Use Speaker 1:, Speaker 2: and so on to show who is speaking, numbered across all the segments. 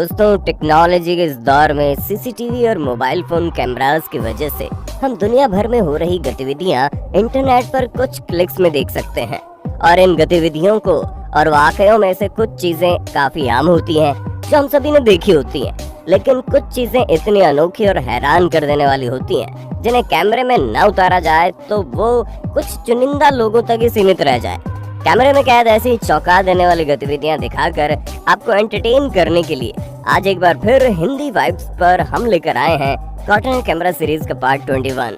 Speaker 1: दोस्तों, टेक्नोलॉजी के इस दौर में सीसीटीवी और मोबाइल फोन कैमरास की वजह से हम दुनिया भर में हो रही गतिविधियां इंटरनेट पर कुछ क्लिक्स में देख सकते हैं। और इन गतिविधियों को और वाकयों में से कुछ चीजें काफी आम होती हैं जो हम सभी ने देखी होती हैं, लेकिन कुछ चीजें इतनी अनोखी और हैरान कर देने वाली होती हैं जिन्हें कैमरे में न उतारा जाए तो वो कुछ चुनिंदा लोगों तक ही सीमित रह जाए। कैमरे में कैद ऐसी चौंका देने वाली गतिविधियां दिखाकर आपको एंटरटेन करने के लिए आज एक बार फिर हिंदी वाइब्स पर हम लेकर आए हैं कॉटन कैमरा सीरीज का पार्ट 21।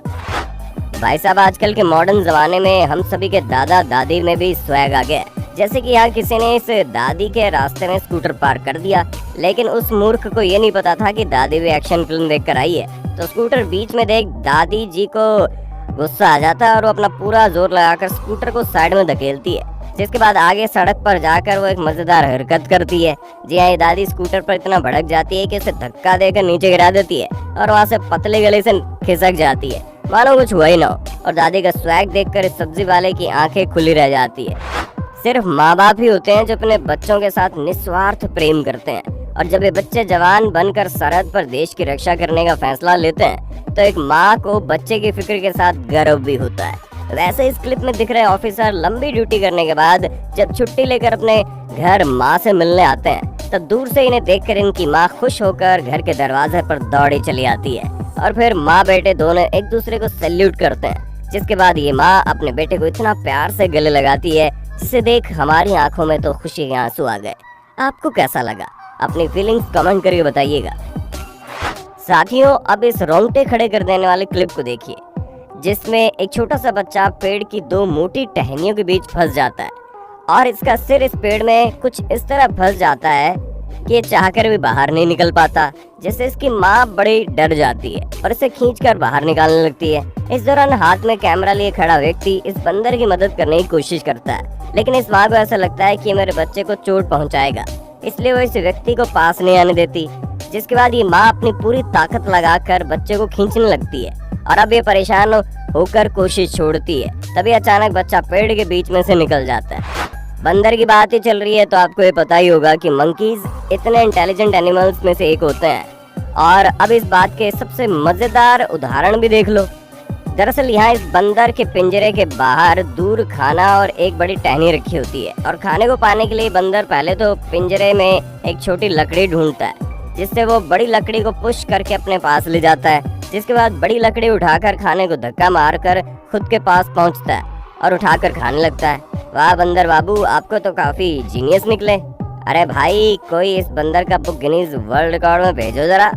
Speaker 1: भाई साहब, आजकल के मॉडर्न जमाने में हम सभी के दादा दादी में भी स्वैग आ गया। जैसे कि यहाँ किसी ने इस दादी के रास्ते में स्कूटर पार्क कर दिया, लेकिन उस मूर्ख को ये नहीं पता था कि दादी भी एक्शन फिल्म देख कर आई है। तो स्कूटर बीच में देख दादी जी को गुस्सा आ जाता है और वो अपना पूरा जोर लगाकर स्कूटर को साइड में धकेलती है, जिसके बाद आगे सड़क पर जाकर वो एक मजेदार हरकत करती है। जी हाँ, ये दादी स्कूटर पर इतना भड़क जाती है कि उसे धक्का देकर नीचे गिरा देती है और वहाँ से पतले गले से खिसक जाती है, मानो कुछ हुआ ही ना हो। और दादी का स्वैग देखकर इस सब्जी वाले की आंखें खुली रह जाती है। सिर्फ माँ बाप ही होते हैं जो अपने बच्चों के साथ निस्वार्थ प्रेम करते हैं, और जब ये बच्चे जवान बनकर सरहद पर देश की रक्षा करने का फैसला लेते हैं तो एक माँ को बच्चे की फिक्र के साथ गर्व भी होता है। वैसे इस क्लिप में दिख रहे ऑफिसर लंबी ड्यूटी करने के बाद जब छुट्टी लेकर अपने घर माँ से मिलने आते हैं तब दूर से इन्हें देखकर इनकी माँ खुश होकर घर के दरवाजे पर दौड़ी चली आती है और फिर माँ बेटे दोनों एक दूसरे को सैल्यूट करते हैं। जिसके बाद ये माँ अपने बेटे को इतना प्यार से गले लगाती है जिसे देख हमारी आंखों में तो खुशी के आंसू आ गए। आपको कैसा लगा? अपनी फीलिंग्स कमेंट करके बताइएगा। साथियों, अब इस रोंगटे खड़े कर देने वाले क्लिप को देखिए, जिसमें एक छोटा सा बच्चा पेड़ की दो मोटी टहनियों के बीच फंस जाता है और इसका सिर इस पेड़ में कुछ इस तरह फंस जाता है कि ये चाहकर भी बाहर नहीं निकल पाता, जिससे इसकी माँ बड़ी डर जाती है और इसे खींचकर बाहर निकालने लगती है। इस दौरान हाथ में कैमरा लिए खड़ा व्यक्ति इस बंदर की मदद करने की कोशिश करता है, लेकिन इस माँ को ऐसा लगता है कि मेरे बच्चे को चोट पहुँचाएगा, इसलिए वो इस व्यक्ति को पास नहीं आने देती। जिसके बाद ये माँ अपनी पूरी ताकत लगाकर बच्चे को खींचने लगती है और अब ये परेशान होकर कोशिश छोड़ती है। तभी अचानक बच्चा पेड़ के बीच में से निकल जाता है। बंदर की बात ही चल रही है तो आपको ये पता ही होगा कि मंकीज इतने इंटेलिजेंट एनिमल्स में से एक होते हैं। और अब इस बात के सबसे मजेदार उदाहरण भी देख लो। दरअसल यहाँ इस बंदर के पिंजरे के बाहर दूर खाना और एक बड़ी टहनी रखी होती है, और खाने को पाने के लिए बंदर पहले तो पिंजरे में एक छोटी लकड़ी ढूंढता है, जिससे वो बड़ी लकड़ी को पुश करके अपने पास ले जाता है। जिसके बाद बड़ी लकड़ी उठाकर खाने को धक्का मारकर खुद के पास पहुंचता है और उठाकर खाने लगता है। वाह बंदर बाबू, आपको तो काफी जीनियस निकले। अरे भाई, कोई इस बंदर का बुक गिनीज वर्ल्ड रिकॉर्ड में भेजो जरा।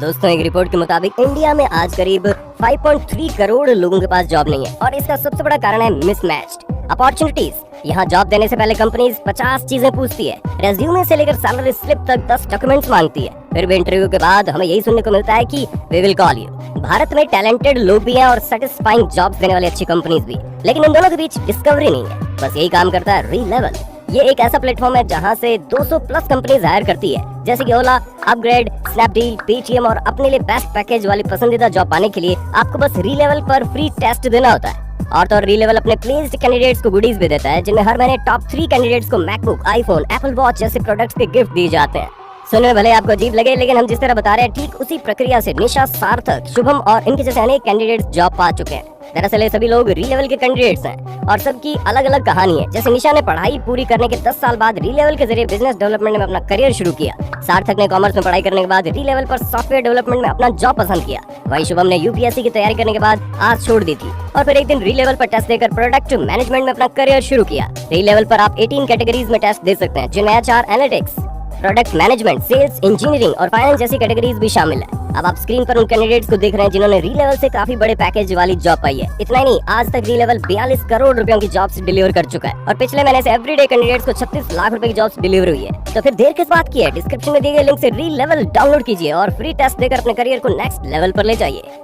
Speaker 1: दोस्तों, एक रिपोर्ट के मुताबिक इंडिया में आज करीब 5.3 करोड़ लोगों के पास जॉब नहीं है, और इसका सबसे बड़ा कारण है मिसमैच्ड अपॉर्चुनिटीज। यहाँ जॉब देने से पहले कंपनीज 50 चीजें पूछती है, रेज्यूमे से लेकर सैलरी स्लिप तक 10 डॉक्यूमेंट्स मांगती है। फिर भी इंटरव्यू के बाद हमें यही सुनने को मिलता है कि we will call you. Bharat में टैलेंटेड लोग भी हैं और सेटिस्फाइंग जॉब्स देने वाली अच्छी कंपनीज भी, लेकिन इन दोनों के बीच डिस्कवरी नहीं है। बस यही काम करता है रीलेवल। ये एक ऐसा प्लेटफॉर्म है जहाँ से 200 प्लस कंपनीज हायर करती है, जैसे कि ओला, अपग्रेड, स्नैपडील, पेटीएम, और अपने लिए बेस्ट पैकेज वाली पसंदीदा जॉब पाने के लिए आपको बस रीलेवल पर फ्री टेस्ट देना होता है। और तो रीलेवल अपने प्लेस्ड कैंडिडेट्स को गुडीज भी देता है, जिनमें हर महीने टॉप 3 कैंडिडेट्स को मैकबुक, आईफोन, एप्पल वॉच जैसे प्रोडक्ट्स के गिफ्ट दिए जाते हैं। सुनने में भले आपको अजीब लगे, लेकिन हम जिस तरह बता रहे हैं ठीक उसी प्रक्रिया से निशा, सार्थक, शुभम और इनके जैसे अनेक कैंडिडेट्स जॉब पा चुके हैं। दरअसल ये सभी लोग रीलेवल के कैंडिडेट्स हैं और सबकी अलग अलग कहानी है। जैसे निशा ने पढ़ाई पूरी करने के 10 साल बाद रीलेवल के जरिए बिजनेस डेवलपमेंट में अपना करियर शुरू किया। सार्थक ने कॉमर्स में पढ़ाई करने के बाद रीलेवल पर सॉफ्टवेयर डेवलपमेंट में अपना जॉब पसंद किया। वहीं शुभम ने यूपीएससी की तैयारी करने के बाद आस छोड़ दी थी और फिर एक दिन रीलेवल पर टेस्ट देकर प्रोडक्ट मैनेजमेंट में अपना करियर शुरू किया। रीलेवल पर आप 18 कैटेगरीज में टेस्ट दे सकते हैं, जिनमें HR, analytics, product management, sales, engineering और फाइनेंस जैसी कैटेगरीज भी शामिल है। अब आप स्क्रीन पर उन कैंडिडेट्स को देख रहे हैं जिन्होंने रीलेवल से काफी बड़े पैकेज वाली जॉब पाई है। इतना ही नहीं, आज तक रीलेवल 42 करोड़ रुपयों की जॉब्स डिलीवर कर चुका है और पिछले महीने से एवरीडे कैंडिडेट्स को 36 लाख रुपए की जॉब्स डिलीवर हुई है। तो फिर देर किस बात की है? डिस्क्रिप्शन में दिए गए लिंक से रीलेवल डाउनलोड कीजिए और फ्री टेस्ट देकर अपने करियर को नेक्स्ट लेवल पर ले जाइए।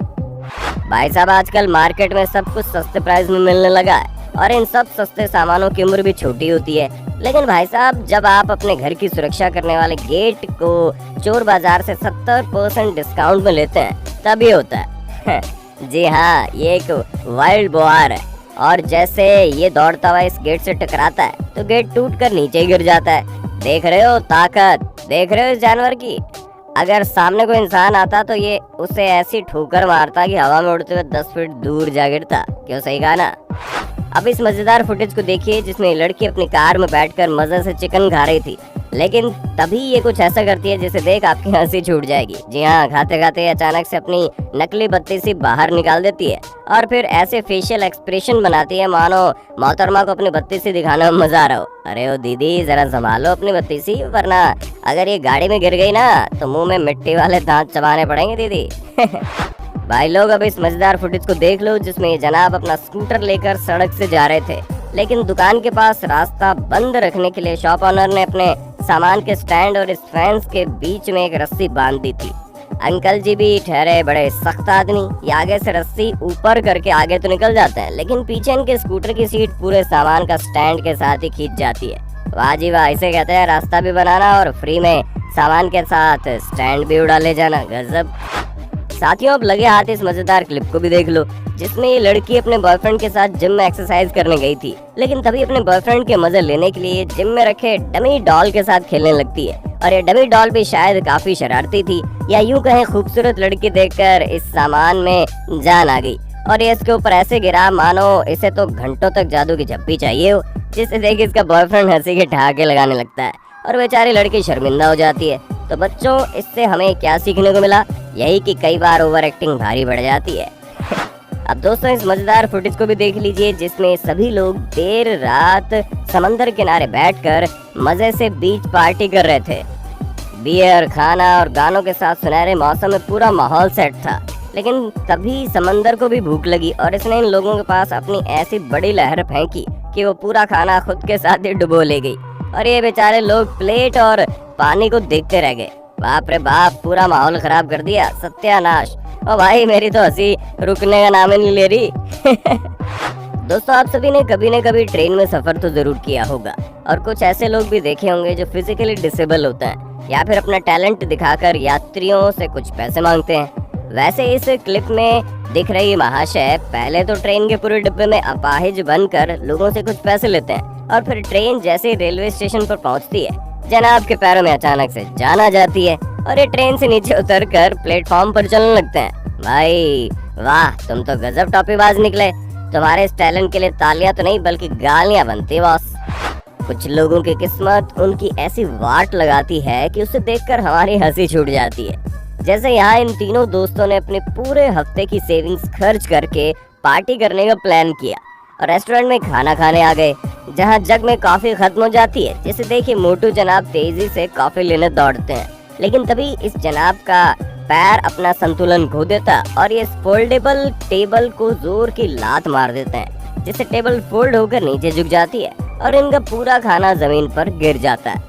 Speaker 1: भाई साहब, आजकल मार्केट में सब कुछ सस्ते प्राइस में मिलने लगा है और इन सब सस्ते सामानों की उम्र भी छोटी होती है। लेकिन भाई साहब, जब आप अपने घर की सुरक्षा करने वाले गेट को चोर बाजार से 70% डिस्काउंट में लेते हैं तब ये होता है। जी हाँ, ये एक वाइल्ड बोआर है और जैसे ये दौड़ता हुआ इस गेट से टकराता है तो गेट टूट कर नीचे गिर जाता है। देख रहे हो ताकत, देख रहे हो इस जानवर की? अगर सामने कोई इंसान आता तो ये उसे ऐसी ठोकर मारता कि हवा में उड़ते हुए 10 फीट दूर जा गिरता। क्यों, सही कहा ना? अब इस मजेदार फुटेज को देखिए जिसमें लड़की अपनी कार में बैठकर मजे से चिकन खा रही थी, लेकिन तभी ये कुछ ऐसा करती है जिसे देख आपकी हंसी छूट जाएगी। जी हाँ, खाते खाते अचानक से अपनी नकली बत्ती सी बाहर निकाल देती है और फिर ऐसे फेशियल एक्सप्रेशन बनाती है मानो मोहतरमा को अपनी बत्ती सी दिखाने में मजा आ रहा हो। अरे ओ दीदी, जरा संभालो अपनी बत्ती सी, वरना अगर ये गाड़ी में गिर गई ना तो मुंह में मिट्टी वाले दांत चबाने पड़ेंगे दीदी। भाई लोग, अब इस मजेदार फुटेज को देख लो जिसमें ये जनाब अपना स्कूटर लेकर सड़क से जा रहे थे, लेकिन दुकान के पास रास्ता बंद रखने के लिए शॉप ऑनर ने अपने सामान के स्टैंड और इस फैंस के बीच में एक रस्सी बांध दी थी। अंकल जी भी ठहरे बड़े सख्त आदमी, ये आगे से रस्सी ऊपर करके आगे तो निकल जाते हैं, लेकिन पीछे इनके स्कूटर की सीट पूरे सामान का स्टैंड के साथ ही खींच जाती है। वाह जी वाह, इसे कहते हैं रास्ता भी बनाना और फ्री में सामान के साथ स्टैंड भी उड़ा ले जाना। गजब। साथियों, अब लगे हाथ इस मजेदार क्लिप को भी देख लो जिसमें ये लड़की अपने बॉयफ्रेंड के साथ जिम में एक्सरसाइज करने गई थी, लेकिन तभी अपने बॉयफ्रेंड के मजे लेने के लिए जिम में रखे डमी डॉल के साथ खेलने लगती है। और ये डमी डॉल भी शायद काफी शरारती थी, या यूं कहें खूबसूरत लड़की देखकर इस सामान में जान आ गई और ये इसके ऊपर ऐसे गिरा मानो इसे तो घंटों तक जादू की झप्पी चाहिए हो, जिसे देख इसका बॉयफ्रेंड हंसी के ठहाके लगाने लगता है और बेचारी लड़की शर्मिंदा हो जाती है। तो बच्चों, इससे हमें क्या सीखने को मिला? यही कि कई बार ओवर एक्टिंग भारी बढ़ जाती है। अब दोस्तों, इस मजेदार फुटेज को भी देख लीजिए जिसमें सभी लोग देर रात समंदर किनारे बैठकर मजे से बीच पार्टी कर रहे थे। बियर, खाना और गानों के साथ सुनहरे मौसम में पूरा माहौल सेट था, लेकिन तभी समंदर को भी भूख लगी और इसने इन लोगों के पास अपनी ऐसी बड़ी लहर फेंकी कि वो पूरा खाना खुद के साथ ही डुबो ले गई और ये बेचारे लोग प्लेट और पानी को देखते रह गए। बाप रे बाप, पूरा माहौल खराब कर दिया, सत्यानाश। ओ भाई, मेरी तो हंसी रुकने का नाम ही नहीं ले रही। दोस्तों, आप सभी ने कभी न कभी ट्रेन में सफर तो जरूर किया होगा और कुछ ऐसे लोग भी देखे होंगे जो फिजिकली डिसेबल होते हैं या फिर अपना टैलेंट दिखाकर यात्रियों से कुछ पैसे मांगते हैं। वैसे इस क्लिप में दिख रही महाशय पहले तो ट्रेन के पूरे डिब्बे में अपाहिज बनकर लोगों से कुछ पैसे लेते हैं और फिर ट्रेन जैसे रेलवे स्टेशन पर पहुंचती है, जनाब के पैरों में अचानक से जान आ जाती है और ये ट्रेन से नीचे उतरकर प्लेटफॉर्म पर चलने लगते हैं। भाई वाह, तुम तो गजब टॉपीबाज निकले। तुम्हारे इस टैलेंट के लिए तालियां तो नहीं बल्कि गालियां बनती है बॉस। कुछ लोगों की किस्मत उनकी ऐसी वाट लगाती है कि उसे देखकर हमारी हंसी छूट जाती है। जैसे यहाँ इन तीनों दोस्तों ने अपने पूरे हफ्ते की सेविंग्स खर्च करके पार्टी करने का प्लान किया और रेस्टोरेंट में खाना खाने आ गए, जहाँ जग में कॉफी खत्म हो जाती है। जिसे देखिए मोटू जनाब तेजी से कॉफी लेने दौड़ते हैं, लेकिन तभी इस जनाब का पैर अपना संतुलन खो देता और ये फोल्डेबल टेबल को जोर की लात मार देते हैं, जिससे टेबल फोल्ड होकर नीचे झुक जाती है और इनका पूरा खाना जमीन पर गिर जाता है।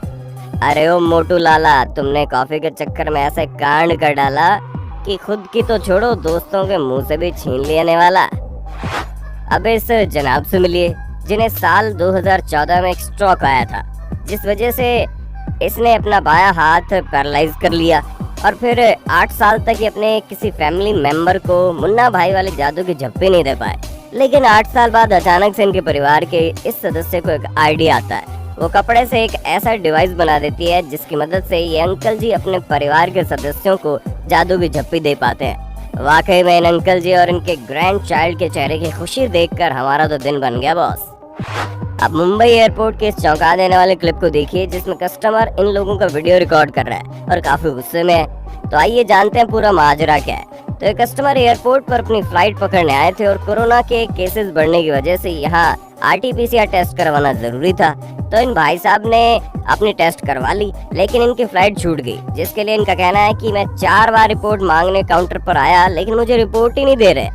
Speaker 1: अरे ओ मोटू लाला, तुमने कॉफी के चक्कर में ऐसे कांड कर डाला कि खुद की तो छोड़ो, दोस्तों के मुंह से भी छीन लेने वाला। अब इस जनाब से मिलिए जिन्हें साल 2014 में एक स्ट्रोक आया था, जिस वजह से इसने अपना बायां हाथ पैरालाइज कर लिया और फिर 8 साल तक ये अपने किसी फैमिली मेंबर को मुन्ना भाई वाले जादू की झप्पी नहीं दे पाए। लेकिन 8 साल बाद अचानक से इनके परिवार के इस सदस्य को एक आइडिया आता है। वो कपड़े से एक ऐसा डिवाइस बना देती है जिसकी मदद से ये अंकल जी अपने परिवार के सदस्यों को जादू की झप्पी दे पाते हैं। वाकई में इन अंकल जी और इनके ग्रैंड चाइल्ड के चेहरे की खुशी देखकर हमारा तो दिन बन गया बॉस। अब मुंबई एयरपोर्ट के इस चौंका देने वाले क्लिप को देखिए जिसमें कस्टमर इन लोगों का वीडियो रिकॉर्ड कर रहा है और काफी गुस्से में है। तो आइए जानते हैं पूरा माजरा क्या है। तो एक कस्टमर एयरपोर्ट पर अपनी फ्लाइट पकड़ने आए थे और कोरोना के केसेस बढ़ने की वजह से यहाँ RT-PCR टेस्ट करवाना जरूरी था। तो इन भाई साहब ने अपनी टेस्ट करवा ली, लेकिन इनकी फ्लाइट छूट गई, जिसके लिए इनका कहना है कि मैं 4 बार रिपोर्ट मांगने काउंटर पर आया लेकिन मुझे रिपोर्ट ही नहीं दे रहे,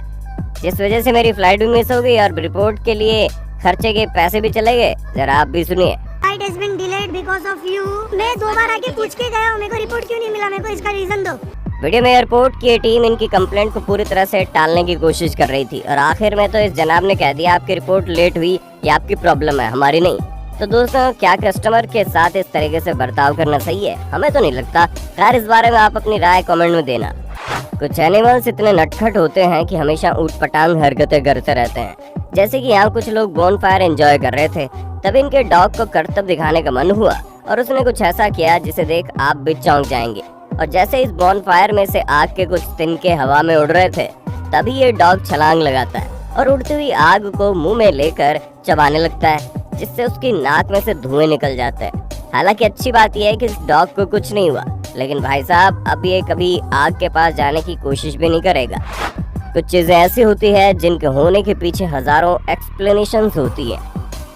Speaker 1: जिस वजह से मेरी फ्लाइट भी मिस हो गई और रिपोर्ट के लिए खर्चे के पैसे भी चले गए। जरा आप भी सुनिए।
Speaker 2: Flight has been delayed because of you। मैं 2 बार आके पूछ के गया हूँ, मेरे को रिपोर्ट क्यों नहीं मिला, मेरे को इसका रीजन दो।
Speaker 1: वीडियो में एयरपोर्ट की टीम इनकी कंप्लेंट को पूरी तरह से टालने की कोशिश कर रही थी और आखिर में तो इस जनाब ने कह दिया आपकी रिपोर्ट लेट हुई, ये आपकी प्रॉब्लम है, हमारी नहीं। तो दोस्तों, क्या कस्टमर के साथ इस तरीके से बर्ताव करना सही है? हमें तो नहीं लगता। खैर, इस बारे में आप अपनी राय कमेंट में देना। कुछ एनिमल्स इतने नटखट होते हैं कि हमेशा ऊटपटांग हरकतें करते रहते हैं। जैसे कि यहाँ कुछ लोग बोनफायर एंजॉय कर रहे थे, तभी इनके डॉग को करतब दिखाने का मन हुआ और उसने कुछ ऐसा किया जिसे देख आप भी चौंक जाएंगे। और जैसे इस बॉनफायर में से आग के कुछ तिनके हवा में उड़ रहे थे, तभी ये डॉग छलांग लगाता है और उड़ती हुई आग को मुंह में लेकर चबाने लगता है, जिससे उसकी नाक में से धुएं निकल जाते हैं। हालांकि अच्छी बात यह है कि इस डॉग को कुछ नहीं हुआ, लेकिन भाई साहब अब ये कभी आग के पास जाने की कोशिश भी नहीं करेगा। कुछ चीजें ऐसी होती है जिनके होने के पीछे हजारों एक्सप्लेनेशंस होती है,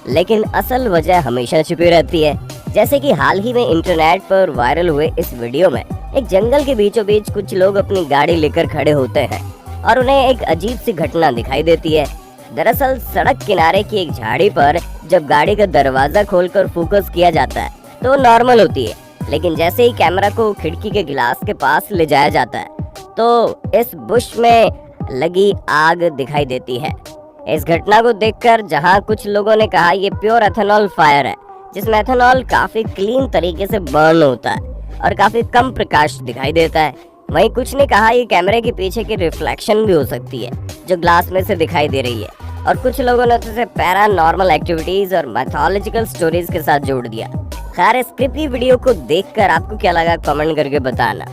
Speaker 1: लेकिन असल वजह हमेशा छुपी रहती है। जैसे कि हाल ही में इंटरनेट पर वायरल हुए इस वीडियो में एक जंगल के बीचों बीच कुछ लोग अपनी गाड़ी लेकर खड़े होते हैं और उन्हें एक अजीब सी घटना दिखाई देती है। दरअसल सड़क किनारे की एक झाड़ी पर जब गाड़ी का दरवाजा खोलकर फोकस किया जाता है तो नॉर्मल होती है, लेकिन जैसे ही कैमरा को खिड़की के गिलास के पास ले जाया जाता है तो इस बुश में लगी आग दिखाई देती है। इस घटना को देखकर जहां कुछ लोगों ने कहा ये प्योर एथेनॉल फायर है, जिसमें एथेनॉल काफी क्लीन तरीके से बर्न होता है और काफी कम प्रकाश दिखाई देता है, वहीं कुछ ने कहा ये कैमरे के पीछे की रिफ्लेक्शन भी हो सकती है जो ग्लास में से दिखाई दे रही है। और कुछ लोगों ने इसे पैरानॉर्मल एक्टिविटीज और मैथोलॉजिकल स्टोरीज के साथ जोड़ दिया। खैर इस क्लिपी वीडियो को देखकर आपको क्या लगा कमेंट करके बताना।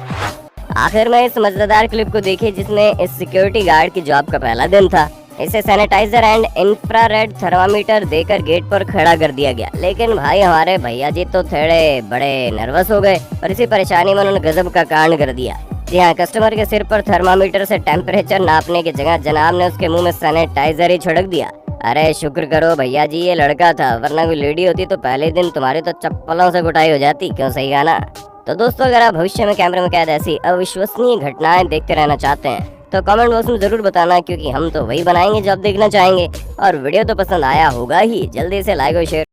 Speaker 1: आखिर में इस मजेदार क्लिप को देखिए जिसमें इस सिक्योरिटी गार्ड की जॉब का पहला दिन था। इसे सैनिटाइजर एंड इंफ्रारेड थर्मामीटर देकर गेट पर खड़ा कर दिया गया, लेकिन भाई हमारे भैया जी तो थोड़े बड़े नर्वस हो गए और इसी परेशानी में उन्होंने गजब का कांड कर दिया। जी हाँ, कस्टमर के सिर पर थर्मामीटर से टेम्परेचर नापने की जगह जनाब ने उसके मुंह में सैनिटाइजर ही छिड़क दिया। अरे शुक्र करो भैया जी ये लड़का था, वरना कोई लेडी होती तो पहले दिन तुम्हारी तो चप्पलों से कुटाई हो जाती। क्यों सही गाना। तो दोस्तों अगर आप भविष्य में कैमरे में कैद ऐसी अविश्वसनीय घटनाएं देखते रहना चाहते हैं तो कमेंट बॉक्स में जरूर बताना, क्योंकि हम तो वही बनाएंगे जो आप देखना चाहेंगे। और वीडियो तो पसंद आया होगा ही, जल्दी से लाइक और शेयर